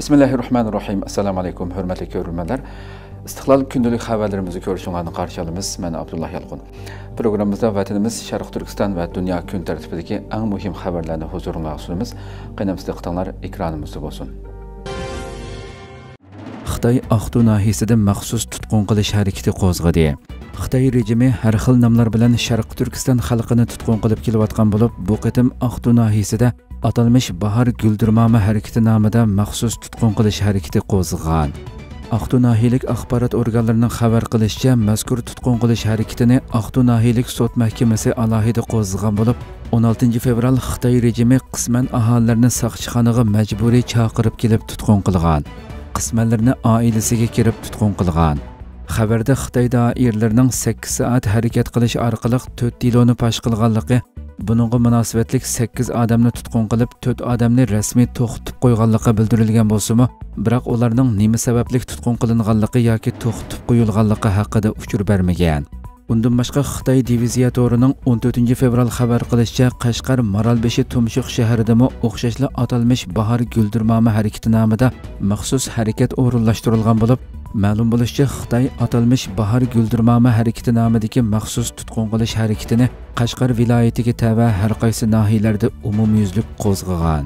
Bismillahirrahmanirrahim. Assalamu alaikum, hürmetli görürmenler. İstiklal gündelik haberlerimizi görüşünlerine karşı alımız. Ben Abdullah Yalqun. Programımızda vatanımız Şarkı Türkistan ve dünya gün tertibideki en mühim haberlerini huzuruna sunumuz. Qeynamızda qıtanlar ekranımızda olsun. Xitoy Aqtu nahiyasida maxsus tutqun qilish harakati qo'zg'adi. Xitoy rejimi har xil nomlar bilan Sharq Turkiston xalqini tutqun qilib kelayotgan bo'lib, bu qitim Aqtu nahiyasida atalmış bahar güldürmama hareketi namida maxsus tutqun qilish harakati qo'zg'agan. Aqtu nahiyalik axborot organlarining xabar qilishicha, mazkur tutqun qilish harakatini Aqtu nahiyalik sud mahkamasi alohida qo'zg'agan bo'lib, 16 fevral Xitoy rejimi qisman aholilarni saqchixonaga majburiy chaqirib kelib tutqun qilgan. Qismanlarni oilasiga kirib tutqun qilgan. Xabarda Xitoy doiralarining 8 soat harakat qilish orqali 4 kiloni pash qilganligi, buningga munosabatlik 8 odamni tutqun qilib, 4 odamni rasmiy to'xtatib qo'yganligi bildirilgan bo'lsa-mu, biroq ularning nima sababli tutqun qilinganligi yoki to'xtatib qo'yilganligi haqida uchur bermagan. Undan boshqa Xitoy diviziyatorining 14 fevral xabar qilishicha, Qashqar Maralbeshi Tumshuq shahridami o'xshashli atalmış bahar güldürmama harakati nomida maxsus harakat o'rinlashtirilgan bo'lib, ma'lum bo'lishicha, Xitoy atalmış bahar güldürmama harakati nomidagi maxsus tutqun qilish harakatini Qashqar viloyatiga tava har qaysi nahiyalarda umumyuzlik qo'zg'agan.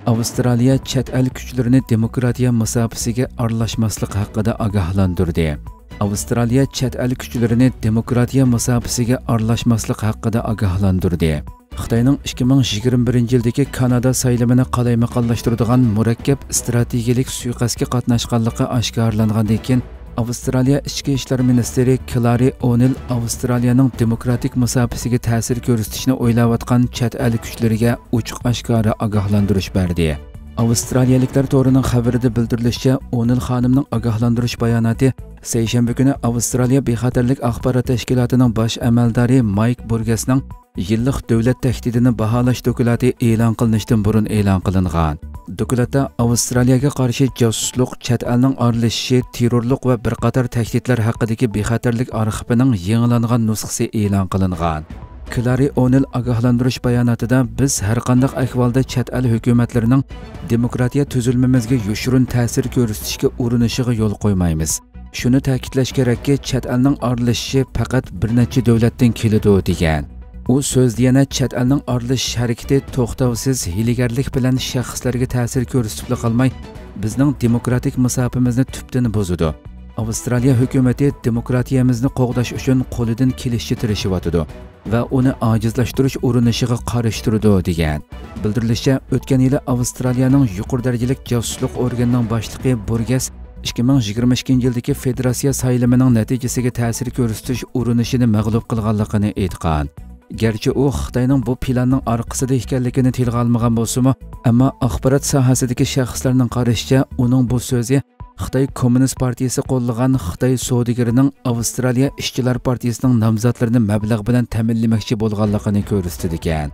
Avstraliya chet el kuchlarini demokratiya musofasiga aralashmaslik haqida ogohlantirdi. Avstraliya chet el kuchlarini demokratiya musofasiga aralashmaslik haqida ogohlantirdi. Xitoyning 2021-yildagi Kanada saylamini qalaymaqonlashtiradigan murakkab strategik suiqasdga qatnashganligi oshkorlangandan keyin Avstraliya ichki ishlar ministri Clary O'Neill Avstraliyaning demokratik musofasiga ta'sir ko'rsatishni o'ylayotgan chet el kuchlariga ochiq-oshkora ogohlantirish berdi. Avstraliyaliklar to'rining xabarida bildirilishicha, O'Neill xonimning ogohlantirish bayonoti seshanba kuni Avstraliya bexatarlik axborot tashkilotining bosh amaldori Mike Burgessning yillik davlat tahdidini baholash dokumenti e'lon qilinishdan burun e'lon qilingan. Dokumentda Avstraliyaga qarshi josuslik, chet elning aralashishi, terrorlik va bir qator tahdidlar haqidagi bexatarlik arxivining yangilangan nusxasi e'lon qilingan. Clary O'Neill ogohlantirish bayonotida, biz har qanday ahvolda chet el hukumatlarining demokratiya tuzilmamizga yoshirin ta'sir ko'rsatishga urinishiga yo'l qo'ymaymiz. Shuni ta'kidlash kerakki, chet elning aralashishi faqat bir necha davlatdan keladi degan. U so'zda yana chet elning aralashish harakati to'xtovsiz hiylagarlik bilan shaxslarga ta'sir ko'rsatib qolmay, bizning demokratik musofamizni tubdan buzadi. Avstraliya hukumati demokratiyamizni qo'g'dash uchun qo'lidan kelishcha tirishyapti va uni ojizlashtirish urinishiga qarashtirdi degan. Bildirilishicha, o'tgan yili Avstraliyaning yuqori darajalik josuslik organining boshlig'i Burgess 2022-yildagi federatsiya saylamining natijasiga ta'sir ko'rsatish urinishini mag'lub qilganligini aytgan. Gerçi u Xitoyning bu planning orqasida ekanligini tilga olmagan bo'lsa-mu, ammo axborot sohasidagi shaxslarning qarashicha, uning bu so'zi Xitoy Kommunist partiyasi qo'llagan Xitoy savdogarining Avstraliya ishchilar partiyasining nomzodlarini mablag' bilan ta'minlamoqchi bo'lganligini ko'rsatdi ekan.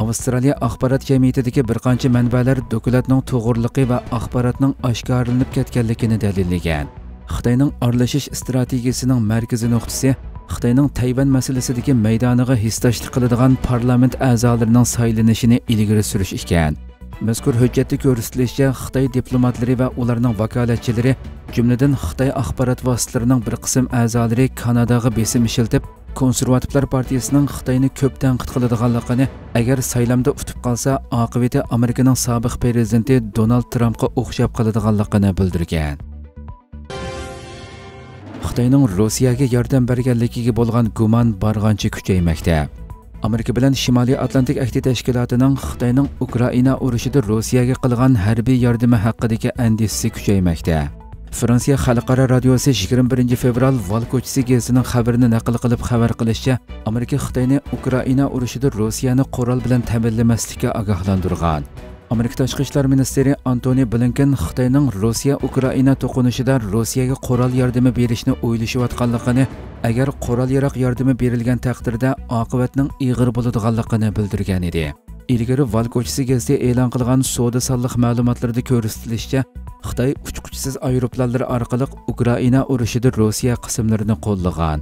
Avstraliya axborot jamiyatidagi bir qancha manbalar dokumentning to'g'riligi va axborotning oshkorlanib ketganligini dalillagan. Xitoyning aralashish strategiyasining markaziy nuqtasi Xitoyning Tayvan masalasidagi maydoniga hissdoshlik qiladigan parlament a'zolarining saylanishini ilgari surish ekan. Mazkur hujjatda ko'rsatilishicha, Xitoy diplomatlari va ularning vakolatchilari, jumladan Xitoy axborot vositalarining bir qism a'zolari Kanadaga besim ishlatib, Konservativlar partiyasining Xitoyni ko'p tanqid qiladiganligini, agar saylamda utib qolsa, oqibati Amerikaning sobiq prezidenti Donald Trumpga o'xshab qoladiganligini bildirgan. Xitoyning Rossiyaga yordam berganligiga bo'lgan gumon barg'ancha kuchaymoqda. Amerika bilan Shimoliy Atlantik ahdi tashkilotining Xitoyning Ukraina urushida Rossiyaga qilgan harbiy yordami haqidagi andishasi kuchaymoqda. Fransiya xalqaro radiosi 21 fevral Val ko'chasi gazetining xabarini naql qilib xabar qilishicha, Amerika Xitoyni Ukraina urushida Rossiyani qurol bilan ta'minlamaslikka ogohlantirgan. Amerika Tashqi ishlar ministri Antony Blinken Xitoyning Rossiya-Ukraina to'qinishida Rossiyaga qurol yordami berishni o'ylashayotganligini, agar qurol-yarog' yordami berilgan taqdirda oqibatning ig'ir bo'ladiganligini bildirgan edi. Ilgari Val ko'chasi gazeti e'lon qilgan savdo sonliq ma'lumotlarda ko'rsatilishicha, Xitoy uchquchisiz aeroplanlar orqali Ukraina urushida Rossiya qismlarini qo'llagan.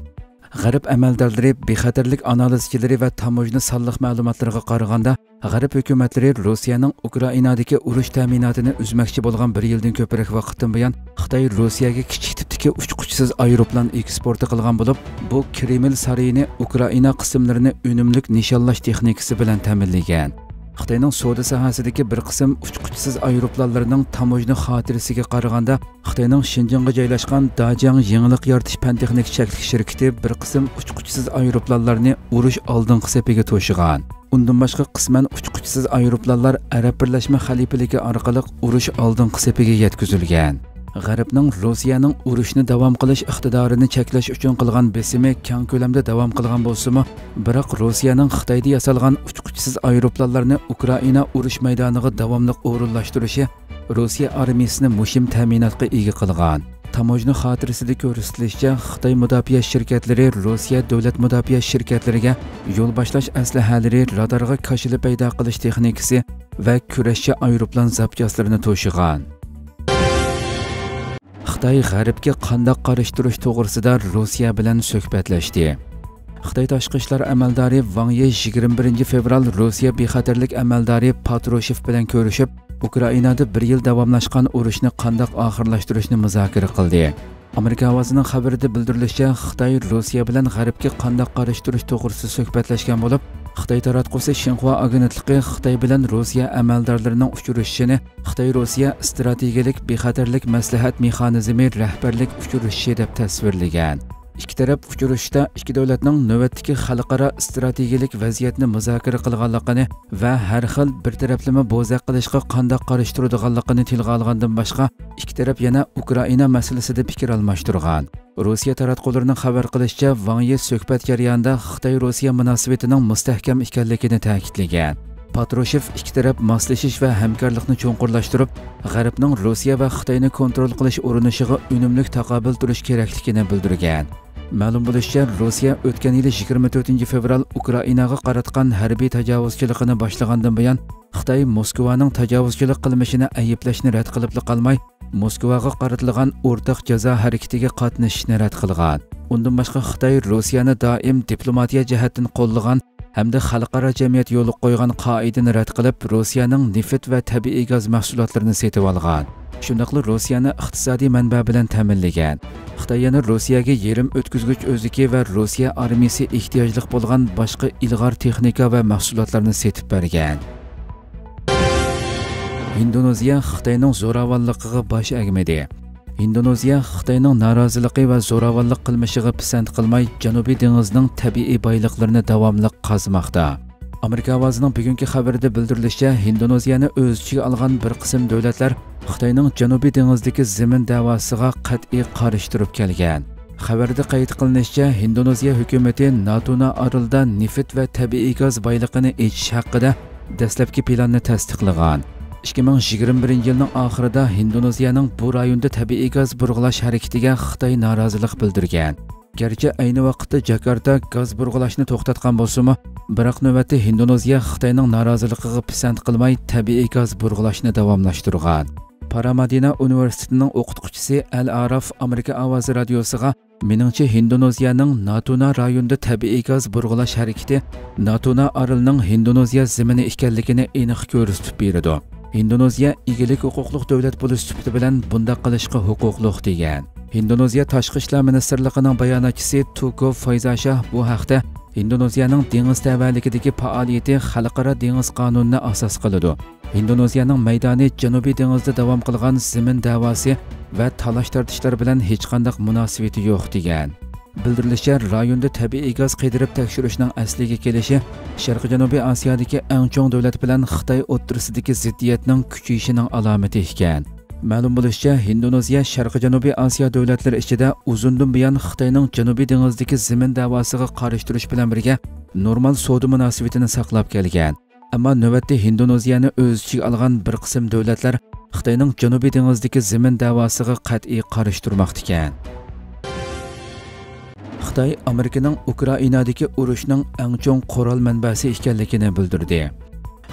G'arb amaldorlari, bexatarlik analizchilari va tamojna sonliq ma'lumotlarga qaraganda, G'arb hukumatlari Rossiyaning Ukrainadagi urush ta'minotini uzmoqchi bo'lgan 1 yildan ko'proq vaqtdan buyon Xitoy Rossiyaga kichik tipdagi uchquchsiz aeroplan eksporti qilgan bo'lib, bu Kreml saroyini Ukraina qismlarini unumli nishonlash texnikasi bilan ta'minlagan. Xitoyning savdo sohasidagi bir qism uchquchsiz aeroplanlarning tamojna xotirasiga qaraganda, Xitoyning Shinjongga joylashgan Dajang yangilik yaratish fan-texnik shaklik shirkati bir qism uchquchsiz aeroplanlarni urush oldingi sepiga to'shigan. Undan boshqa qisman uchquchsiz aeroplanlar Arab Birlashma Xalifaligi orqali urush oldingi sepiga yetkazilgan. G'arbning Rossiyaning urushni davom qilish iqtidorini cheklash uchun qilgan besimi keng ko'lamda davom qilgan bo'lsa-mu, biroq Rossiyaning Xitoyda yasalgan uchquchsiz aeroplanlarni Ukraina urush maydoniga davomli o'rinlashtirishi Rossiya armiyasini muhim ta'minotga ega qilgan. Tamojna xotirasida ko'rsatilishicha, Xitoy mudofaa shirkatlari Rossiya davlat mudofaa shirkatlariga yo'l boshlash aslahalari, radarga kashili paydo qilish texnikasi va kurashchi aeroplan zapchaslarini to'shigan. Xitoy G'arbga qanday qarashtirish to'g'risida Rossiya bilan suhbatlashdi. Xitoy tashqi ishlar amaldori Wang Yi 21 fevral Rossiya bexatarlik amaldori Patrushev bilan ko'rishib, Ukrainada 1 yil davomlashgan urushni qanday oxirlashtirishni muzokara qildi. Amerika ovozining xabarida bildirilishicha, Xitoy Rossiya bilan G'arbga qanday qarashtirish to'g'risida suhbatlashgan bo'lib, Xitoy taratqusi Xinhua agentligi Xitoy bilan Rossiya amaldorlarining uchrashishini Xitoy-Rossiya strategik bexatarlik maslahat mexanizmi rahbarlik uchrashishi deb tasvirlagan. İki taraf uchrashishda ikki davlatning navbatdagi xalqaro strategik vaziyatni muzokara qilganligini va har xil bir taraflama bo'zaq qilishga qanday qarashtiradiganligini tilga olgandan boshqa, ikki taraf yana Ukraina masalasida fikr almashtirgan. Rossiya taratqullarining xabar qilishicha, Wang Yi suhbat jarayonida Xitoy-Rossiya munosabatining mustahkam ekanligini ta'kidlagan. Patrushev ikki taraf moslashish va hamkorlikni cho'nqurlashtirib, G'arbning Rossiya va Xitoyni kontrol qilish urinishiga unumli taqobil turish kerakligini bildirgan. Ma'lum bo'lishicha, Rossiya o'tgan yil 24 fevral Ukrainaga qaratgan harbiy tajovuzchilikni boshlagandan buyon Xitoy Moskvaning tajovuzchilik qilmishini ayblashni rad qilib qolmay, Moskvaga qaratilgan o'rtaq jazo harakatiga qatnashishni rad qilgan. Undan boshqa Xitoy Rossiyani doim diplomatiya jihatdan qo'llagan hamda xalqaro jamiyat yo'l qo'ygan qoidani rad qilib, Rossiyaning neft va tabiiy gaz mahsulotlarini sotib olgan. Shundaqli Rossiyani iqtisodiy manba bilan ta'minlagan. Xitoy yana Rossiyaga yerim o'tkazgich o'zligi va Rossiya armiyasi ehtiyojli bo'lgan boshqa ilg'or texnika va mahsulotlarni sotib bergan. Indoneziya Xitoyning zo'ravonligiga bosh egmadi. Indoneziya Xitoyning noroziligi va zo'ravonlik qilmishiga pisand qilmay, Janubiy dengizning tabiiy boyliqlarini davomli qazmoqda. Amerika ovozining bugungi xabarida bildirilishicha, Indoneziyani o'z ichiga olgan bir qism davlatlar Xitoyning Janubiy dengizdagi zamin da'vosiga qat'iy qarshi turib kelgan. Xabarda qayd qilinishicha, Indoneziya hukumati Natuna orolida neft va tabiiy gaz boyligini echish haqida dastlabki planni tasdiqlagan. 2021 yilning oxirida Indoneziyaning bu rayonda tabiiy gaz burg'ulash harakatiga Xitoy norozilik bildirgan. Gerçi ayni vaqtda Jakarta gaz burg'ulashni to'xtatgan bo'lsa-mu, biroq navbatda Indoneziya Xitoyning noroziligiga pisand qilmay tabiiy gaz burg'ulashni davomlashtirgan. Paramadina universitetining o'qituvchisi Al-Araf Amerika ovozi radiosiga meningcha Indoneziyaning Natuna rayonida tabiiy gaz burg'ulash harakati Natuna orolining Indoneziya zamini ekanligini aniq ko'rsatib beradi. Indoneziya egilik huquqli davlat bo'lish sifati bilan bunda qilishga huquqliq degan. Indoneziya Tashqi ishlar ministrligining bayonotchisi Tuko Fayzashah bu haqda Indoneziyaning dengiz tavalligidagi faoliyati xalqaro dengiz qonunini asos qiladi. Indoneziyaning maydoni Janubiy dengizda davom qilgan zamin da'vosi va talash tortishlar bilan hech qanday munosabati yo'q degan. Bildirilishicha, rayonda tabiiy gaz qidirib tekshirishning asliga kelishi Sharq Janubiy Osiyodagi eng chong davlat bilan Xitoy o'rtasidagi ziddiyatning kuchayishining alomati ekan. Ma'lum bo'lishicha, Indoneziya Sharq Janubiy Osiyo davlatlari ichida uzundan buyon Xitoyning Janubiy dengizdagi zamin da'vosiga qarshi turish bilan birga normal savdo munosabatini saqlab kelgan. Ammo navbatda Indoneziyani o'z ichiga olgan bir qism davlatlar Xitoyning Janubiy dengizdagi zamin da'vosiga qat'iy qarshi turmoqda ekan. Xitoy Amerikaning Ukrainadagi urushning eng chong qurol manbasi ekanligini bildirdi.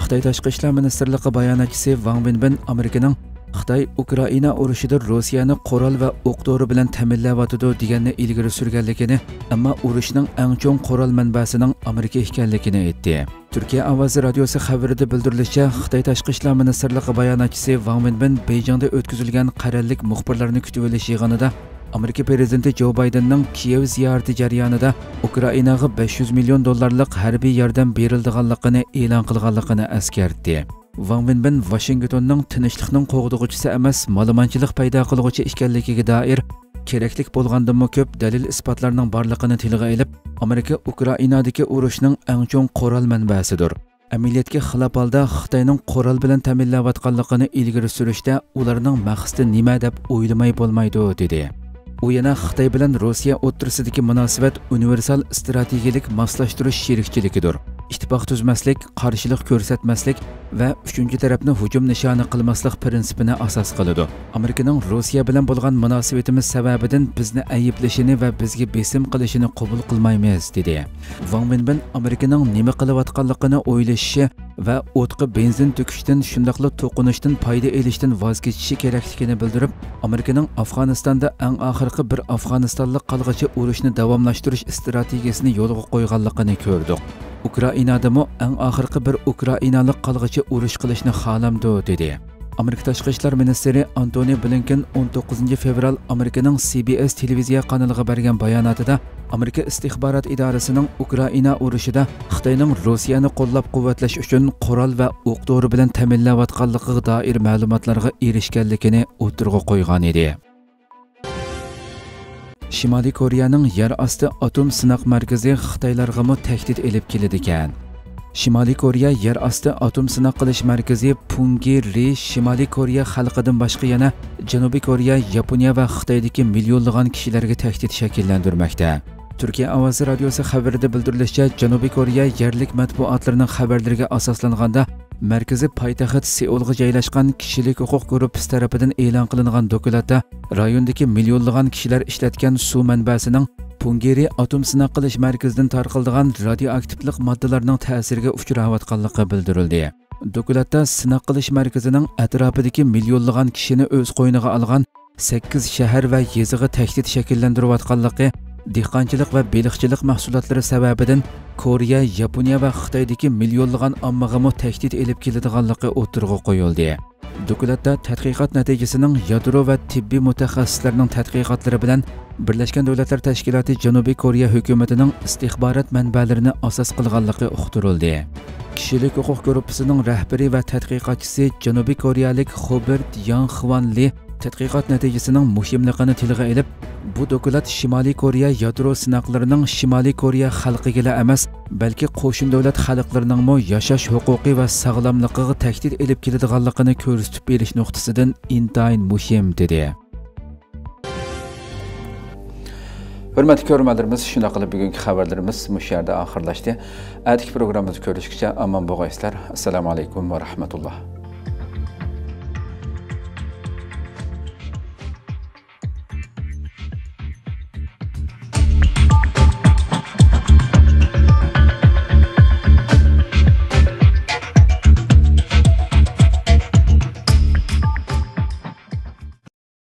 Xitoy Tashqi ishlar ministrligi bayonotchisi Wang Wenbin Amerikaning Xitoy Ukraina urushida Rossiyani qurol va o'q-dori bilan ta'minlayotdi deganni ilgari surganligini, ammo urushning eng chong qurol manbasining Amerika ekanligini aytdi. Turkiya ovozi radiosi xabarida bildirilishicha, Xitoy tashqi ishlar ministrligi bayonotchisi Wang Wenbin Beijingda o'tkazilgan qarorlik muxbirlarni kutib olish yig'inida Amerika prezidenti Joe Bidenning Kiev ziyorati jarayonida Ukrainaga $500 million harbiy yordam berilganligini e'lon qilganligini eskartdi. Wang Wenbin Washingtonning tinchlikning qo'g'dug'uchisi emas, ma'lumotchilik paydo qiluvchi ekanligiga doir keraklik bo'lgandan ko'p dalil isbotlarning borligini tilga olib, Amerika Ukrainadagi urushning eng chong qurol manbasidir. Amaliyotga xilof holda Xitoyning qurol bilan ta'minlayotganligini ilgari surishda ularning maqsadi nima deb o'ylamay bo'lmaydi dedi. U yana Xitoy bilan Rossiya o'rtasidagi munosabat universal strategik moslashtirish sherikchiligidir. İttifoq tuzmaslik, qarshilik ko'rsatmaslik va uchinchi tarafni hujum nishoni qilmaslik prinsipini asos qiladi. Amerikaning Rossiya bilan bo'lgan munosabatimiz sababidan bizni ayblashini va bizga besim qilishini qabul qilmaymiz dedi. Wang Wenbin Amerikaning nima qilayotganligini o'ylashi va o'tqa benzin to'kishdan, shundaqla to'qinishdan foyda olishdan voz kechishi kerakligini bildirib, Amerikaning Afg'onistonda eng oxirgi bir afg'onistonlik qolg'ichi urushni davomlashtirish strategiyasini yo'lga qo'yganligini ko'rdik. Ukrainadami eng oxirgi bir ukrainalik qolg'ichi urush qilishni xohlamdi dedi. Amerika tashqi ishlar ministri Antony Blinken 19 fevral Amerikaning CBS televiziya kanaliga bergan bayonotida Amerika istixborot idorasining Ukraina urushida Xitoyning Rossiyani qo'llab-quvvatlash uchun qurol va o'q-dori bilan ta'minlayotganligiga doir ma'lumotlarga erishganligini o'tirg'a qo'ygan edi. Shimoliy Koreyaning yer osti atom sinoq markazi Xitoylarga tahdid elib keladi ekan. Shimoliy Koreya yer osti atom sinoq qilish markazi Punggye-ri Shimoliy Koreya xalqidan boshqa yana Janubiy Koreya, Yaponiya va Xitoydagi millionlagan kishilarga tahdid shakllantirmoqda. Turkiya ovozi radiosi xabarida bildirilishicha, Janubiy Koreya yerlik matbuotlarining xabarlariga asoslanganda markazi poytaxt Seulga joylashgan kishilik huquq guruhi tomonidan e'lon qilingan dokumentda rayondagi millionlagan kishilar ishlatgan suv manbasining Punggye-ri atom sinoq qilish markazidan tarqaladigan radioaktivlik moddalarning ta'siriga uchrayotganligi bildirildi. Dokumentda sinoq qilish markazining atrofidagi millionlagan kishini o'z qo'yniga olgan 8 shahar va yeziga tahdid shakllantirayotganligi, dehqonchilik va baliqchilik mahsulotlari sababidan Koreya, Yaponiya va Xitoydagi millionlagan ommaga tahdid elib keladiganligi o'tirg'a qo'yildi. Dokumentda tadqiqot natijasining yadro va tibbiy mutaxassislarning tadqiqotlari bilan Birlashgan Davlatlar Tashkiloti Janubiy Koreya hukumatining istixborot manbalarini asos qilganligi uqtirildi. Kishilik huquq guruhining rahbari va tadqiqotchisi Janubiy Koreyalik Robert Yang Hwan Lee tadqiqot natijasining muhimligini tilga olib, bu dokument Shimoliy Koreya yadro sinoqlarining Shimoliy Koreya xalqiga emas, balki qo'shni davlat xalqlarining yashash huquqi va sog'lomligiga tahdid elib keladiganligini ko'rsatib berish nuqtasidan intayin muhim dedi. Hurmatli ko'ruvchilarimiz, shuna qilib bugungi xabarlarimiz bu yerda oxirlashdi. Atigi programmamizni ko'rishgacha omon bo'linglar. Assalomu alaykum va rahmatulloh.